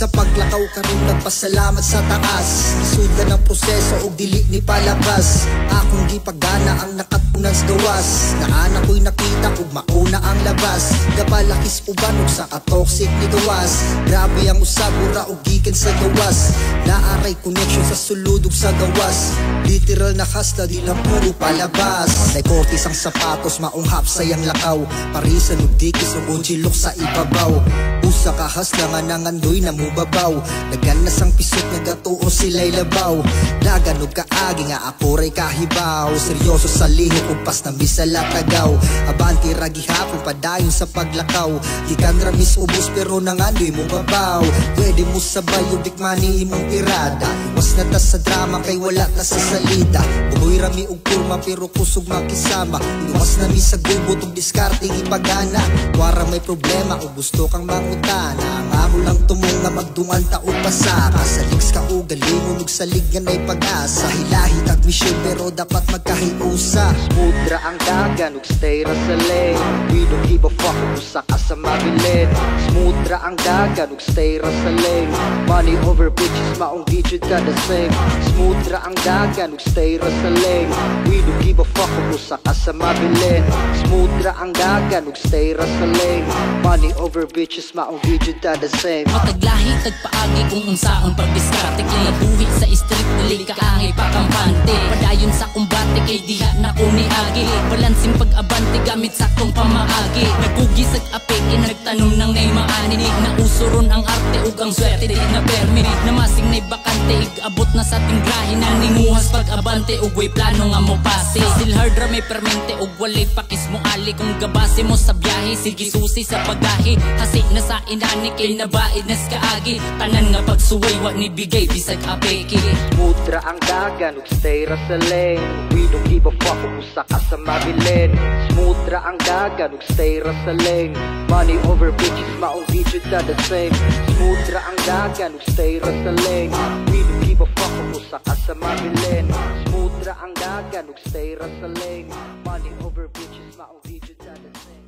Sa paglakaw ka rin nagpasalamat sa taas. Isuda ng proseso o dili ni palabas. Akong di pagana ang nakatunans gawas. Naana ko'y nakita kung mauna ang labas. Gapalakis uban o sa katoxic ni gawas. Grabe ang usabura o gikan sa gawas. Naaray connection sa suludog sa gawas. Literal na hasta di lang puro palabas. May kortis ang sapatos maunghap sayang lakaw. Parisan o dikis o unchilok sa ibabaw. Usa ka hasla nga nangandoy na mubabaw. Naganas ang pisot nagatuo sila'y labaw. Naganog kaagi nga ako ray kahibaw. Seryoso sa lihok ug pas na bisala tagaw. Abanti ragi hapon padayon sa paglakaw. Gikan ramis ubos pero nangandoy mo babaw. Pwede mo sabay ubik mani imong tirada. Was na ta sa drama kay wala ta sa salida. Bugoy rami ug kurma pero kusog makisama. Iwas na mi sa gubot ug diskarting ipagana. Wara may problema o gusto kang mangutana. Ang amo lang tumong nga magdungan ta o pasaka. Saliks ka o galingon ug salig nga na'y pag-asa. Hilahi kag mission pero dapat magkahiusa. Mudra ang dagan ug stay ra sa lane. We don't give a fuck kung usa ka sa mabilin. Smoothra ang dagan ug stay ra sa lane. Money over bitches maong digit ka the same. Smoothra ang dagan ug stay ra sa lane. We don't give a fuck kung usa ka sa mabilin. Smoothra ang dagan ug stay ra sa lane. Money over bitches maong digit ka the same. Mataglahi tagpaagi kung unsaon pagdiskarte. Kinabuhi sa street dili kaangay pakampante. Padayon sa kumbate kay diha na kuniagi. Balansing pag-abante gamit saktong pamaagi. Nagpugi sa apeke nagtanom ng nay maani. Nausuron ang arte ug ang swerte di na permi. Namasing nay bakante ig-abot na sa tinggrahin. Naninguhas pag-abante ug way plano nga mo pase. Still hard ra may permente ug walay pakis mo ali. Kung gabase mo sa biyahe sige susi sa pagahi. Hasi na sa inani kay nabaid na skaagi. Tanan nga pagsuway wa ni bigay bisag apeke. Mudra ang dagan ug stay ra sa lane. We don't give a fuck kung usa ka sa mabilin. Smoothra ang dagan ug stay ra sa lane. Money over bitches maong digit ka the same. Smoothra ang dagan ug stay ra sa lane. We don't give a fuck kung usa ka sa mabilin. Smoothra ang dagan ug stay ra sa lane. Money over bitches maong digit ka the same.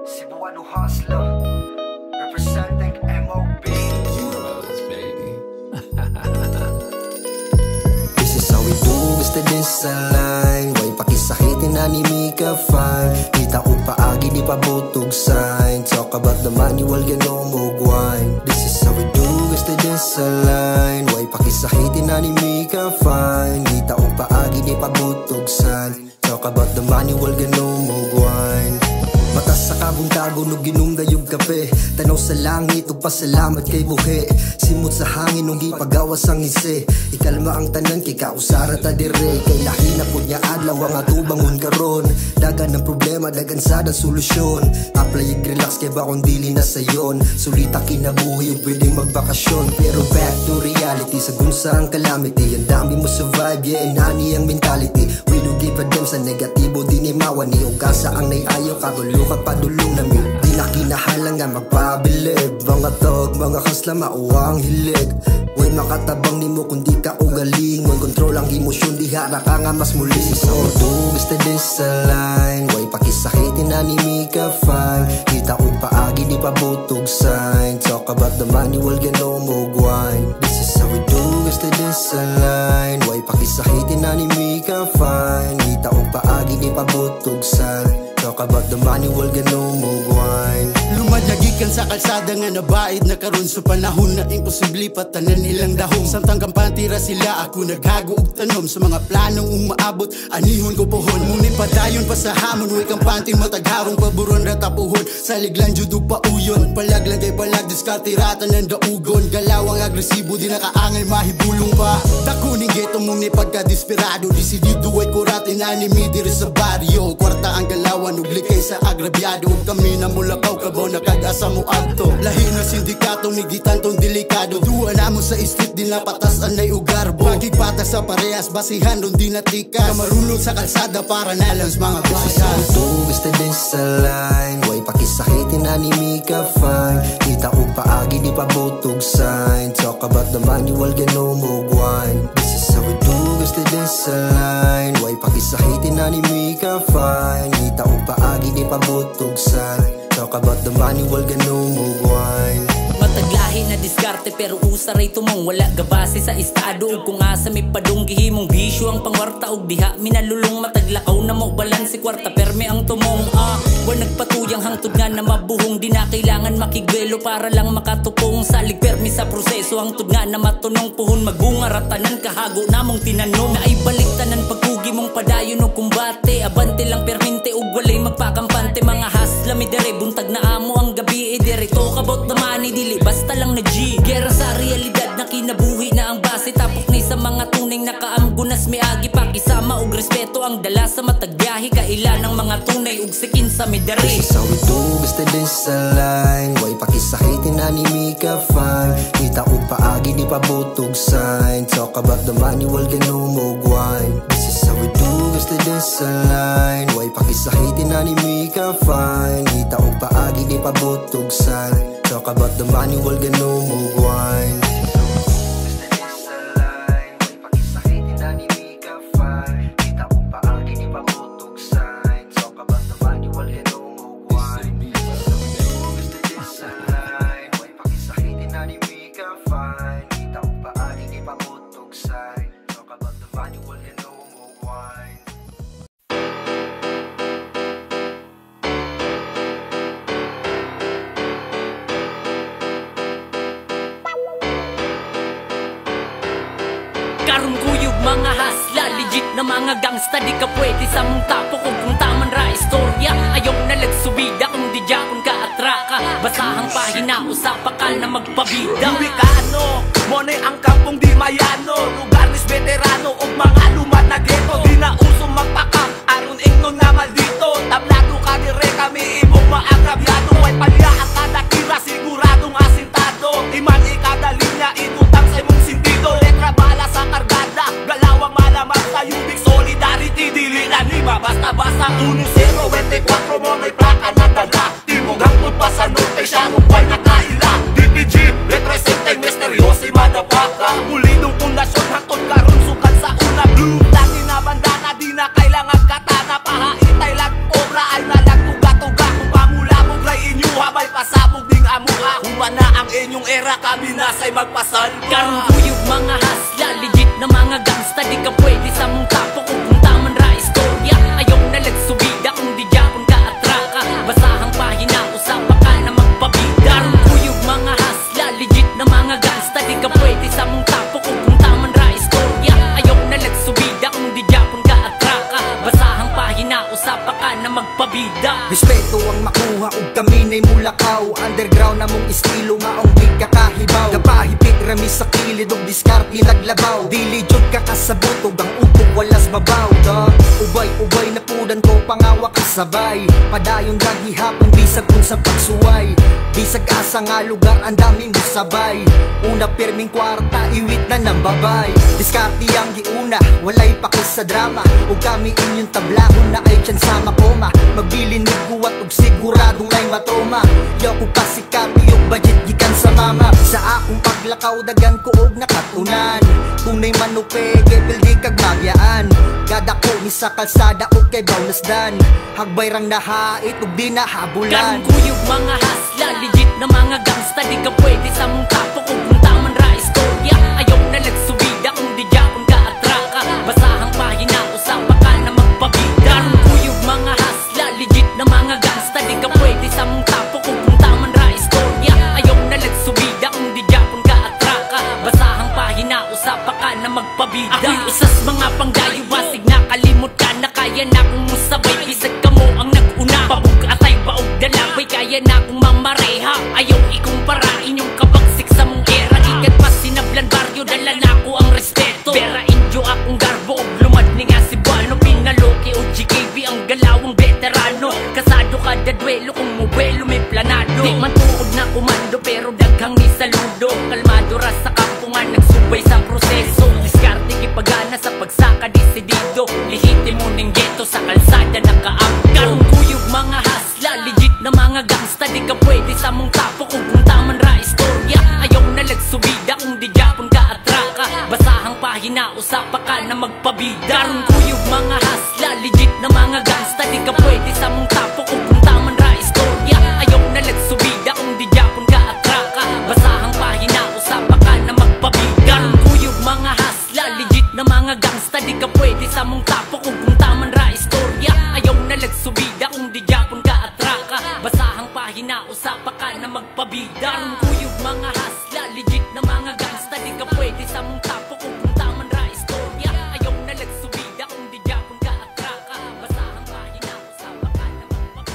Cebuano hustler representing MOB. This is how we do, Mr. Disalign. Way pakisakitin na ni Mika fine. Kita o paagi di pa butog sign. Talk about the manual ganon mo gwine. This is how we do, Mr. Disalign. Way pakisakitin na ni Mika fine. Kita o paagi di pa butog sign. Talk about the manual ganon mo gwine. Matas sa kabuntago no ginungdayog kape. Tanaw sa langit ug pasalamat kay buhi. Simot sa hangin nung gipagawas ang ise. Ikalma ang tanan kay kausara ta dire. Kay lahi na pud nya adlaw ang atubangon karon. Dagan ng problema dagan sad ang solusyon. Apply ig relax kay bakon dili na sayon. Sulita kinabuhi ug pwedeng magbakasyon. Pero back to reality sa gunsa ang calamity. Ang dami mo survive yeah nani ang mentality. We do give a damn sa negatibo di ni mawani. Ug asa ang naiayo kagulo padulong namin. Di na kinahalang nga magpabilib. Mga tog, mga kasla mauwang hilig. Way makatabang nimo kung di ka ugaling. Way kontrol ang emosyon diha na ka nga mas muli. So do Mr. Disalign. Way pakisakitin na ni Mika fine. Kita o paagi di pa butog sign. Talk about the manual ganon mo gwine. This is how we do Mr. Disalign. Way pakisakitin na ni Mika fine. Kita o paagi di pa butog sign. Talk about the manual ganon mo gwine. Lumadyagikan sa kalsada nga nabaid na karon sa panahon na imposible patanan ilang dahom. Samtang kampantira sila ako naghago og tanom sa mga planong umaabot anihon ko pohon. Muni padayon pa sa hamon way kampanting matagharong paboron ra tapuhon. Sa liglan jud ug pauyon palaglan kay palag diskartiratan ng daugon. Galawang agresibo di nakaangay mahibulong pa. Dako ning geto mong ni pagka-desperado. Desidido ay kuratin anime diri sa baryo. Kwarta ang galawan ug likay sa agrabyado. Ug kami na mulakaw kabaw nakag-asa mo adto. Lahi na sindikato ni gitantong delikado. Duwa na mo sa street di na patas anay ug garbo. Pagigpata sa parehas basihan ron di natikas. Kamarulot sa kalsada para nalang mga basihan. Do Mr. Disalign. Way pakisakitin na ni Mika fine. Kita o paagi di pa butog sign. Talk about the manual ganon mo gwine. This is how we do Mr. Disalign. Way pakisakitin na ni Mika fine. Kita o paagi di pa butog sign. Talk about the manual ganon mo gwine. mataglahi na diskarte pero usaray tumong wala gabase sa estado ug kung asa may padung gihimong bisyo ang pangwarta ug diha minalulong mataglakaw na mo balanse kwarta perme ang tumong wa nagpatuyang hangtod nga na mabuhong di na kailangan makigwelo para lang makatupong salig permi sa proseso hangtod nga na matunong puhon magbunga ratanan kahago namong tinanong na ay baliktanan pagkugi mong padayon o kumbate abante lang permente ug walay magpakampante mga hasla mi dere buntag na amo ang gabi dire talk about the money dili basta lang na G gera sa realidad na kinabuhi na ang base tapok ni sa mga tuning nakaamgunas miagi pakisama ug respeto ang dala sa matagbiyahe kaila ng mga tunay ug sikin sa midare. This is how we do basta din sa line way pakisakitin na ni Mika fine kita ug paagi ni pabutog sign talk about the money wal ganumog wine. This is how we do basta din sa line way pakisakitin na ni Mika fine kita ug paagi ni pabutog sign talk about the money wal ganumog wine. Karong kuyog mga hasla, legit na mga gangsta di ka pwede sa mong tapo kung kung taman ra istorya ayaw na lagsubida kung di dyan ka atraka basahang pahina usapa ka na magpabida Wikano, monay ang kampong di mayano lugar nis veterano ug mga lumat na geto di na usong magpakam aron ingnon na maldito tablado ka dire kami imong maagrabyado way palya ang kada kira siguradong asintado iman ikada linya inutang sa imong sentido letra bala sa kargada galawang malamang sa yubik solidarity dili na lima basta-basta 1024 mo may plaka na dala timog hangtod pa sa norte siya upay na kaila DPG representing misteryosi madapaka mulidong pundasyon hangtod karon sukat sa una blue dati na bandana di na kailangan katana pahaitay lang obra ay nalang tuga-tuga kung pamulabog lay inyo habay pasabog ding amuha humana ang inyong era kami nasa'y magpasal karong kuyog mga hasla legit na mga gangsta di ka pwede sa mong tapo kung kung taman ra istorya ayaw na lagsubida kung di dyan ka atraka basahang pahina usapa ka na magpabida karong kuyog mga hasla legit na mga gangsta di ka pwede sa mong tapo kung kung taman ra istorya ayaw na lagsubida kung di dyan ka atraka basahang pahina usapa ka na magpabida Respeto ang makuha ug kami nay mulakaw underground na mong estilo maong di kakahibaw kapahipit rami sa kilid ug diskarte naglabaw dili jud ka kasabot ug ang upog walas babaw ubay-ubay na pudan ko pangawa kasabay padayon dagi hapon bisag kun sa pagsuway bisag asa nga lugar ang daming musabay una perming kwarta iwit na ng babay diskarte ang giuna walay pakis sa drama ug kami inyong tablahon na ay tiyan sa makoma magbilin ni buwat ug siguradong lay matoma yaw ko pasikati ug budget gikan sa mama sa akong paglakaw dagan ko og nakatunan tunay manupege pildi kag magyaan kada ko ni sa kalsada ug kay bawlasdan hagbay rang nahait ug di nahabulan karong kuyog mga hasla legit na mga gangsta di ka pwede sa mong tapo kung kung taman ra istorya ayaw na lagsubida kung di dyan ka atraka basahang pahina usapa ka na magpabida karong kuyog mga hasla legit na mga gangsta di ka pwede sa mong tapo kung kung taman ra istorya ayaw na lagsubida kung di dyan ka atraka basahang pahina usapa ka na magpabida ako'y usas mga panggayo basig na kalimot ka na kaya na kung musabay bisag ka mo ang nag-una pabug atay baog dalaway kaya na kung mamareha ayaw ikumpara inyong kabagsik sa mong era ikat pa sinablan baryo dala na ko ang respeto pera inyo akong garbo og lumad ni nga si Buano pinaloki o GKB ang galawang veterano kasado kada duelo kung mubuelo may planado di man tuod na komando pero daghang ni saludo kalmado ra sa kampungan nagsubay sa proseso diskarte gipagana sa pagsaka desidido lihitimo ning geto sa kalsada nakaam karong kuyog mga hasla legit na mga gangsta di ka pwede sa mong tapo kung kung taman ra istorya ayaw na lagsubida kung di dyan ka atraka basahang pahina usapa ka na magpabida karong kuyog mga hasla legit na mga gangsta di ka pwede sa mong tapo kung kung taman ra istorya ayaw na lagsubida kung di dyan ka atraka basahang Karon kuyog mga hasla, legit na mga gangsta. Di ka pwede sa mong tapo kung taman ra istorya. Ayaw na lagsubida kung di yapon ka akraka. Basahang pahina ko sa baka na magpapag.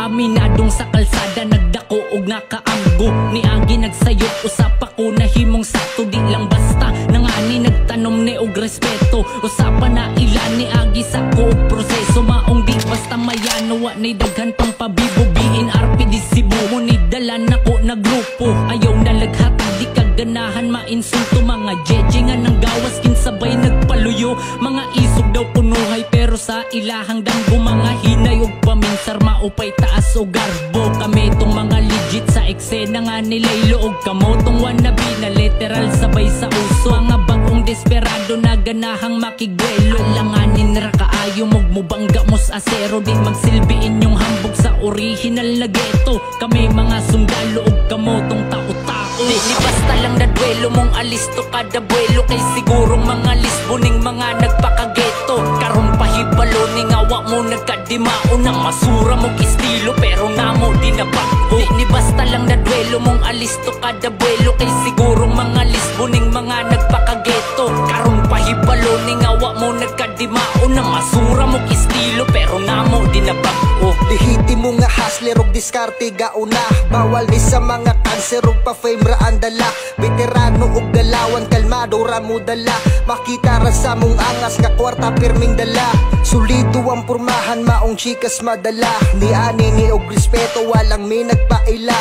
Aminadong sa kalsada nagdako og nakaanggo. Niagi nagsayot usap ako na himong sakto. Di lang basta nangani nagtanom ni og respeto. Usapan na ilan ni agi sa ko og proseso. Maong di basta mayano wa ni daghan pang pabibobiin. RP di Cebu mo ni dalan ako na grupo. Ayaw na laghati di kaganahan mainsulto. Mga jeje nga nang gawas kinsabay nagpaluyo. Mga isog daw punuhay pero sa ilahang danggo. Mga hinay og paminsar maupay taas o garbo. Kami tong mga legit sa eksena nga nilaylo. Og kamo tong wannabe na literal sabay sa uso. Mga bagong desperado na ganahang makigwelo. Alanganin ra kaayo mog mubangga mos asero. Di magsilbi inyong hambog sa original na ghetto. Kami mga sundalo og kamo tong tao-tao. Di basta lang na duelo mong alisto kada buelo. Kay sigurong mga lisboning mga nagpakageto. Karon pahibalo ning awa mo nagkadimao. Nang masura mong estilo pero namo di na bago. Di basta lang na duelo mong alisto kada buelo. Kay sigurong mga lisboning mga nagpakageto. Karon pahibalo ning awa mo nagkadimao. Nang masura mong estilo pero namo di na bago. Dihiti mo nga hustler og diskarte gauna. Bawal ni sa mga cancer og pa-fame ra andala. Veterano og galawan kalmado ra mo dala. Makita ra sa mong angas nga kwarta pirming dala. Sulido ang pormahan maong chikas madala. Ni ani ni og respeto walang may nagpaila.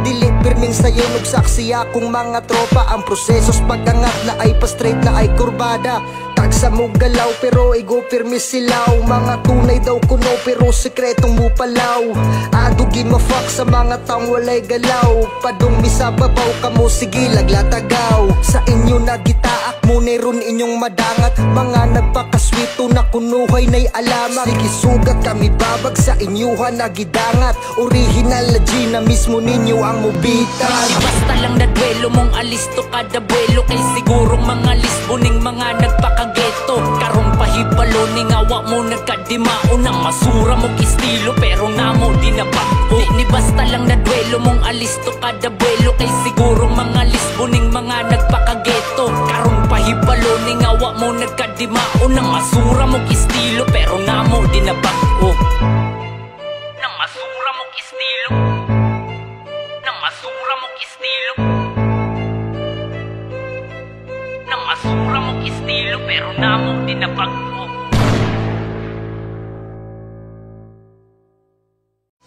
Dili pirming sayon og saksi akong mga tropa. Ang prosesos pagangat na ay pa-straight na ay kurbada. Tagsa mo galaw pero igo pirmi silaw. Mga tunay daw kuno pero sekretong mo palaw. Adugi ma-fuck sa mga taong walay galaw. Padong misababaw kamo sige laglatagaw. Sa inyo nagitaak mo neron inyong madangat. Mga nagpakaswito na kunuhay na'y alamat. Sige sugat kami babag sa inyuhan nagidangat. Original na G na mismo ninyo ang mubitan. Basta lang na duelo mong alisto kada buelo. Kay sigurong mga lisboning mga nagpakageto. Karon pahibalo ning awa mo nagkadimao. Nang masura mong estilo pero namo di na bago. Di basta lang na duelo mong alisto kada buelo. Kay sigurong mga lisboning mga nagpakageto. Karon pahibalo ning awa mo nagkadimao. Nang masura mong estilo pero namo di na bago. Nang masura mong estilo. Nang masura mong estilo. Nang masura mong estilo pero namo di na bago.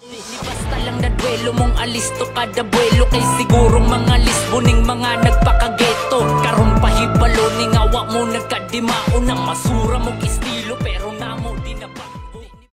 Di basta lang na duelo mong alisto kada buelo. Kay sigurong mga lisboning mga nagpakageto. Karon pahibalo ning awa mo nagkadimao. Nang masura mong estilo pero